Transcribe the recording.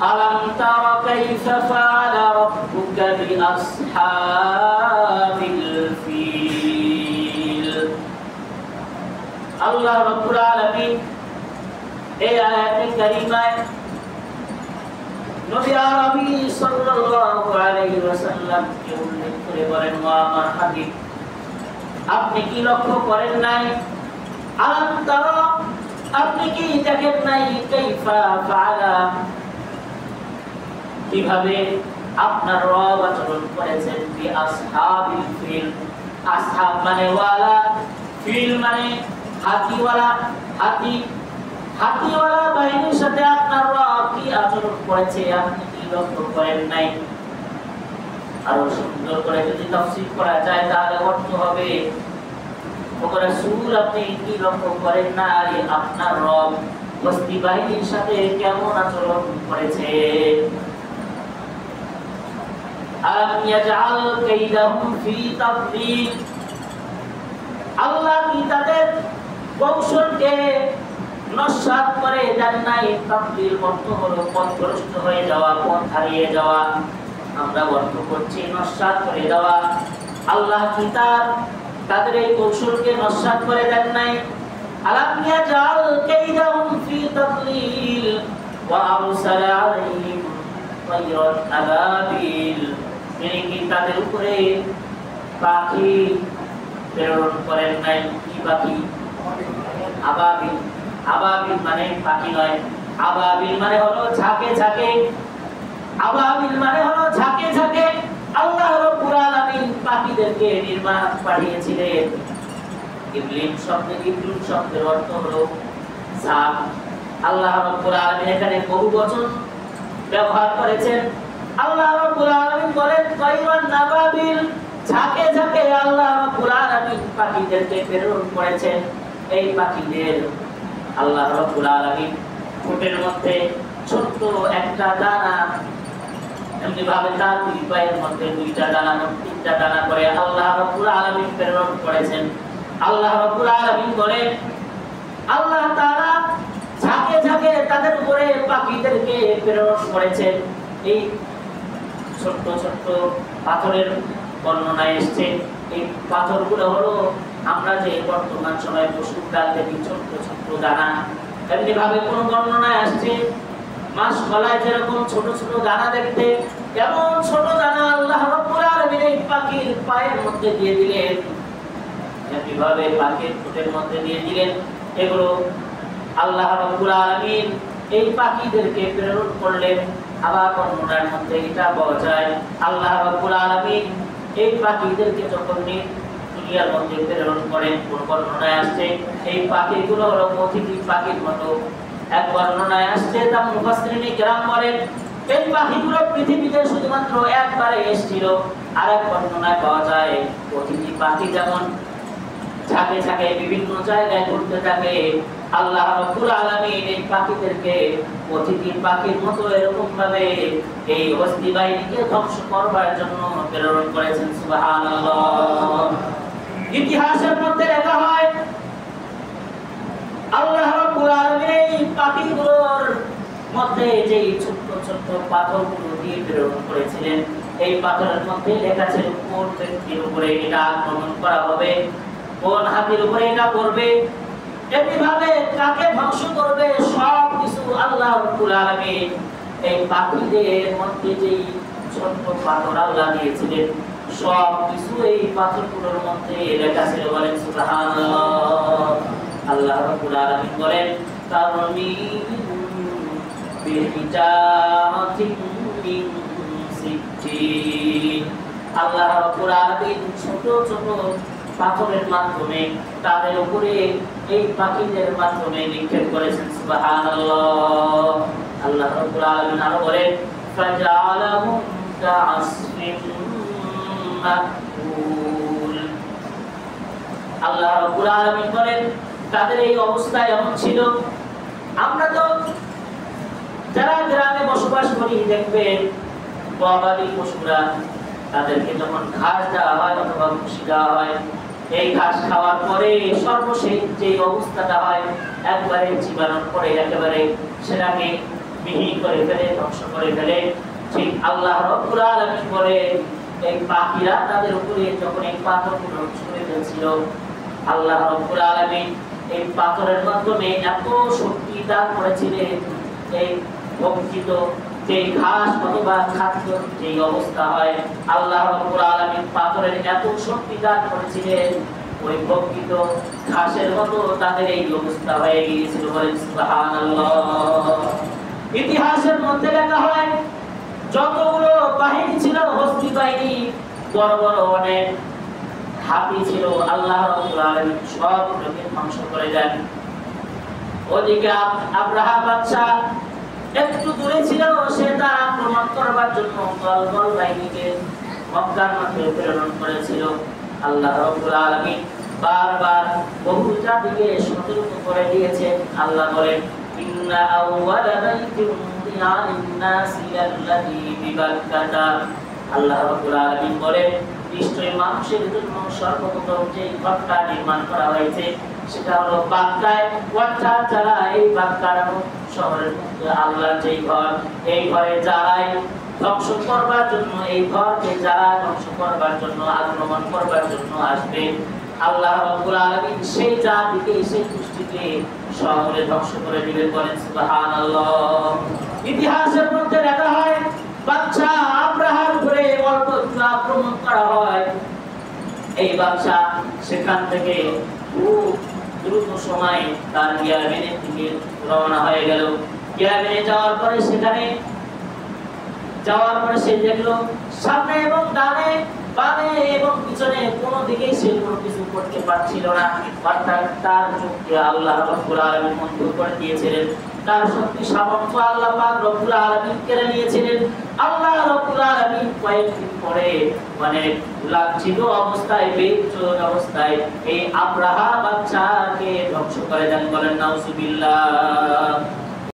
আলাম তারা কাইফা ফাআলা রাব্বুকা বিআসহাবিল ফিল। আল্লাহ রাব্বুল আলামিন এই আয়াতে কারিমায় নবী আরবি সাল্লাল্লাহু আলাইহি ওয়াসাল্লাম কে উল্লেখ করে বলেন, ওয়া আমার হাবিব, আপনি কি লক্ষ্য করেন নাই, আলাম তারা, আপনি কি দেখেন নাই, কাইফা ফাআলা, কিভাবে আপনার রব আচরণ করেছেন, বিআসহাবিল ফিল। আসহাব মানে ওয়ালা, ফিল মানে হাতিওয়ালা, হাতিওয়ালা বাহিনীর সাথে আপনার রব কি আচরণ করেছে, আপনি কি লক্ষ্য করেন নাই? আরো সুন্দর করে যদি তাফসীর করা যায় তাহলে অর্থ হবে, ওরা রাসূল আপনি কি লক্ষ্য করেন নাই, আপনার রব বস্তি বাহিনীর সাথে কেমন আচরণ করেছে। আম ইয়াজআল কাইদাহুম ফি তাদলিল, আল্লাহ কি তাদের কৌশলকে নস্যাৎ করে দেন নাই। তাদলিল অর্থ হলো পথভ্রষ্ট হয়ে যাওয়া, পথ হারিয়ে যাওয়া। আমরা অর্থ করছি নস্যাৎ করে দেওয়া। আল্লাহ কি তাদের এই কৌশলকে নস্যাৎ করে দেন নাই। আলাম ইয়াজআল কাইদাহুম ফি তাদলিল ওয়া আরসালা আলাইহিম তায়রান আবাবিল, তিনি কি তাদের উপরে পাখি প্রেরণ করেন নাই? কি পাখি? আবাবিল। আবাবিল মানে পাখি নয়, আবাবিল মানে হলো ঝাঁকে ঝাঁকে। আবাবিল মানে হলো ঝাঁকে ঝাঁকে। আল্লাহ রাব্বুল আলামিন পাখিদেরকে নির্মাণ পাঠিয়েছিলেন। ইবলিন শব্দের অর্থ হলো ঝাঁক। আল্লাহ রাব্বুল আলামিন এখানে বহুবচন ব্যবহার করেছেন। আল্লাহ রাব্বুল আলামিন বলেন তায়রান আবাবিল, ঝাঁকে ঝাঁকে আল্লাহ রাব্বুল আলামিন পাখিদেরকে প্রেরণ করেছেন। এই পাখিদের আল্লাহ রাব্বুল আলামিন ঠোঁটের মধ্যে ছোট্ট একটা দানা, এমনি ভাবে তার দুই পায়ের মধ্যে দুইটা দানা, তিনটা দানা করে আল্লাহ রাব্বুল আলামিন প্রেরণ করেছেন। আল্লাহ রাব্বুল আলামিন বলেন আল্লাহ তাআলা ঝাঁকে ঝাঁকে তাদের উপরে পাখিদেরকে প্রেরণ করেছেন। এই ছোট্ট ছোট্ট পাথরের বর্ণনায় এসেছে। এই পাথরগুলো হলো আমরা যে বর্তমান সময়ে পশুর ডাল থেকে ছোট্ট ছোট্ট দানা, এমনি ভাবে কোন বর্ণনায় আসছে মাছ গলায় যেরকম ছোট ছোট দানা দেখতে, এমন ছোট দানা আল্লাহ রাব্বুল আলামিন এই পাখির পায়ের মধ্যে দিয়ে দিলেন, এমনি ভাবে পাখির ঠোঁটের মধ্যে দিয়ে দিলেন। এগুলো আল্লাহ রাব্বুল আলামিন এই পাখিদেরকে প্রেরণ করলেন। আবার বর্ণনার মধ্যে এটা পাওয়া যায় আল্লাহ রাব্বুল আলামিন এই পাখিদেরকে যখন দুনিয়ার মধ্যে প্রেরণ করেন, কোন বর্ণনায় আসছে এই পাখিগুলো হলো অতিথি পাখির মতো। এক বর্ণনায় আসছে তা মুফাসসিরিন কিরাম বলেন এই পাখিগুলো পৃথিবীতে শুধুমাত্র একবারে এসেছিল। আর এক বর্ণনায় পাওয়া যায় অতিথি পাখি যেমন ঝাঁকে ঝাঁকে বিভিন্ন জায়গায় ঘুরতে থাকে, আল্লাহ রাব্বুল আলামিন এই পাখিদেরকে অতিথি পাখির মতো এরকম ভাবে এই বস্তি বাহিনীকে ধ্বংস করবার জন্য প্রেরণ করেছেন। সুবহানাল্লাহ। ইতিহাসের মধ্যে লেখা হয় আল্লাহ রাব্বুল আলামিন এই পাখিগুলোর মধ্যে যে ছোট ছোট পাথরগুলো দিয়ে প্রেরণ করেছিলেন, এই পাথরের মধ্যে লেখা ছিল কোন ব্যক্তির উপরে এটা আক্রমণ করা হবে, কোন হাতির উপরে এটা পড়বে, এমনিভাবে কাকে ধ্বংস করবে, সব কিছু আল্লাহ রাব্বুল আলামিন এই পাখিদের মধ্যে যে ছোট পাথর আল্লাহ দিয়েছিলেন সব কিছু এই পাথরগুলোর মধ্যে লেখা ছিল। বলেন সুবহানাল্লাহ। আল্লাহ রাব্বুল আলামিন বলেন তারমিম বিহিজারাতিন মিন সিজ্জিল, আল্লাহ রাব্বুল আলামিন ছোট ছোট পাথরের মাধ্যমে তাদের উপরে এই পাখিদের মাধ্যমে নিক্ষেপ করেছেন। সুবহানাল্লাহ। আল্লাহ রাব্বুল আলামিন আরো বলেন ফাজআলাহুম কাআসফিন মাকুল, আল্লাহ রাব্বুল আলামিন বলেন তাদের এই অবস্থা এমন ছিল। আমরা তো যারা গ্রামে বসবাস করি দেখবেন গবাদি পশুরা তাদেরকে যখন ঘাস দেওয়া হয় অথবা ভুসি দেওয়া হয়, এই ঘাস খাওয়ার পরে সর্বশেষ যে অবস্থাটা হয় একবারে জীবাণুর পরে একেবারে সেটাকে মিহি করে ফেলে, ধ্বংস করে ফেলে। ঠিক আল্লাহ রাব্বুল আলামিন বলে এই পাখিরা তাদের উপরে যখন এই পাথরকে ধ্বংস করে ফেলছিল, আল্লাহ রাব্বুল আলামিন এই পাথরের মাধ্যমে এত শক্তি দান করেছিলেন, এই ভক্ষিত যে ঘাস অথবা খাদ্য যে অবস্থা হয়, আল্লাহ রাব্বুল আলামিন পাথরের এত শক্তি দান করেছিলেন, ওই ভক্ষিত ঘাসের মতো তাদের এই অবস্থা হয়ে গিয়েছিল। বলেন সুবহানাল্লাহ। ইতিহাসের মধ্যে লেখা হয় যতগুলো বাহিনী ছিল, হস্তি বাহিনী, বড় বড় অনেক হাতি ছিল, আল্লাহ রাব্বুল আলামিন সবগুলোকে ধ্বংস করে দেন। ওদিকে আব্রাহা বাদশা একটু দূরে ছিল, সে তার আক্রমণ করবার জন্য দল বাহিনীকে মক্কার মধ্যে প্রেরণ করেছিল। আল্লাহ রাব্বুল আলামিন বারবার বহু জাতিকে সতর্ক করে দিয়েছেন। আল্লাহ বলেন ইন্না আউওয়ালা বাইতিন উদিআ লিন-নাসি আল্লাযী বিবাক্কাতা। আল্লাহ রাব্বুল আলামিন বলেন নিশ্চয়ই মানুষের জন্য সর্বপ্রথম যে ঘরটা নির্মাণ করা হয়েছে সেটা হলো বাক্কায়। অর্থাৎ যারা এই বাক্কার শহরের মধ্যে আল্লাহর যে ঘর, এই ঘরে যারাই ধ্বংস করবার জন্য, এই ঘরকে যারা ধ্বংস করবার জন্য, আক্রমণ করবার জন্য আসবে, আল্লাহ রাব্বুল আলামিন সেই জাতিকে, সেই গোষ্ঠীকে শহরে ধ্বংস করে দিবেন। বলেন সুবহানাল্লাহ। ইতিহাসের মধ্যে লেখা হয় বাদশা আব্রাহার উপরে অল্প একটু আক্রমণ করা হয়, এই বাদশা সেখান থেকে খুব দ্রুত সময় তার ইয়ামেনের দিকে রওনা হয়ে গেল। ইয়ামেনে যাওয়ার পরে সে দেখলো সামনে এবং ডানে, বামে এবং পিছনে কোনো দিকেই সে কোনো কিছু করতে পারছিল না। অর্থাৎ তার চোখকে আল্লাহ রাব্বুল আলামিন বন্ধ করে দিয়েছিলেন, তার শক্তি সামর্থ্য আল্লাহ পাক রব্বুল আলামিন কেড়ে নিয়েছিলেন। আল্লাহ রাব্বুল আলামিন কয়েকদিন পরে মানে লাঞ্ছিত অবস্থায়, বেইজ্জত অবস্থায় এই আব্রাহা বাদশাকে ধ্বংস করে দেন। বলেন নাউজুবিল্লাহ।